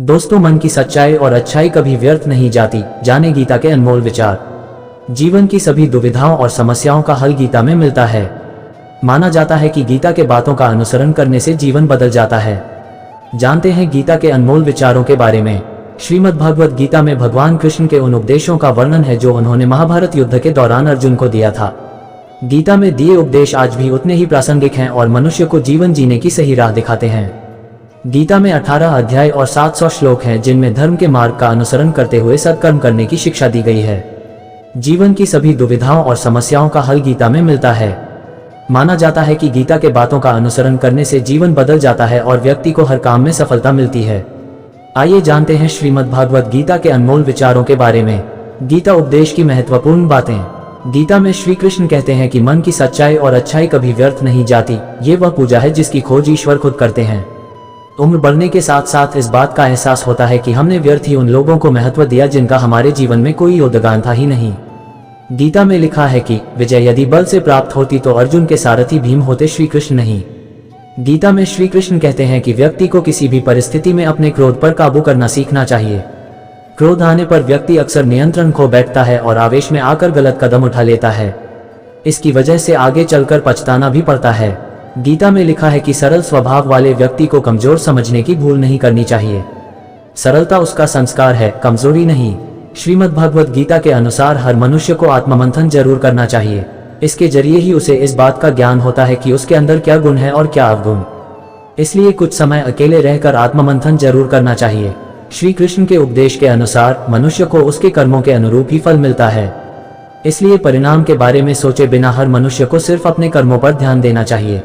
दोस्तों, मन की सच्चाई और अच्छाई कभी व्यर्थ नहीं जाती। जाने गीता के अनमोल विचार। जीवन की सभी दुविधाओं और समस्याओं का हल गीता में मिलता है। माना जाता है कि गीता के बातों का अनुसरण करने से जीवन बदल जाता है। जानते हैं गीता के अनमोल विचारों के बारे में। श्रीमद् भगवद गीता में भगवान कृष्ण के उन उपदेशों का वर्णन है जो उन्होंने महाभारत युद्ध के दौरान अर्जुन को दिया था। गीता में दिए उपदेश आज भी उतने ही प्रासंगिक हैं और मनुष्य को जीवन जीने की सही राह दिखाते हैं। गीता में 18 अध्याय और 700 श्लोक हैं जिनमें धर्म के मार्ग का अनुसरण करते हुए सत्कर्म करने की शिक्षा दी गई है। जीवन की सभी दुविधाओं और समस्याओं का हल गीता में मिलता है। माना जाता है कि गीता के बातों का अनुसरण करने से जीवन बदल जाता है और व्यक्ति को हर काम में सफलता मिलती है। आइए जानते हैं श्रीमद् भागवत गीता के अनमोल विचारों के बारे में। गीता उपदेश की महत्वपूर्ण बातें। गीता में श्री कृष्ण कहते हैं कि मन की सच्चाई और अच्छाई कभी व्यर्थ नहीं जाती। ये वह पूजा है जिसकी खोज ईश्वर खुद करते हैं। उम्र बढ़ने के साथ साथ इस बात का एहसास होता है कि हमने व्यर्थ ही उन लोगों को महत्व दिया जिनका हमारे जीवन में कोई योगदान था ही नहीं। गीता में लिखा है कि विजय यदि बल से प्राप्त होती तो अर्जुन के सारथी भीम होते, श्री कृष्ण नहीं। गीता में श्री कृष्ण कहते हैं कि व्यक्ति को किसी भी परिस्थिति में अपने क्रोध पर काबू करना सीखना चाहिए। क्रोध आने पर व्यक्ति अक्सर नियंत्रण खो बैठता है और आवेश में आकर गलत कदम उठा लेता है। इसकी वजह से आगे चलकर पछताना भी पड़ता है। गीता में लिखा है कि सरल स्वभाव वाले व्यक्ति को कमजोर समझने की भूल नहीं करनी चाहिए। सरलता उसका संस्कार है, कमजोरी नहीं। श्रीमद् भागवत गीता के अनुसार हर मनुष्य को आत्ममंथन जरूर करना चाहिए। इसके जरिए ही उसे इस बात का ज्ञान होता है कि उसके अंदर क्या गुण है और क्या अवगुण। इसलिए कुछ समय अकेले रहकर आत्ममंथन जरूर करना चाहिए। श्री कृष्ण के उपदेश के अनुसार मनुष्य को उसके कर्मों के अनुरूप ही फल मिलता है। इसलिए परिणाम के बारे में सोचे बिना हर मनुष्य को सिर्फ अपने कर्मों पर ध्यान देना चाहिए।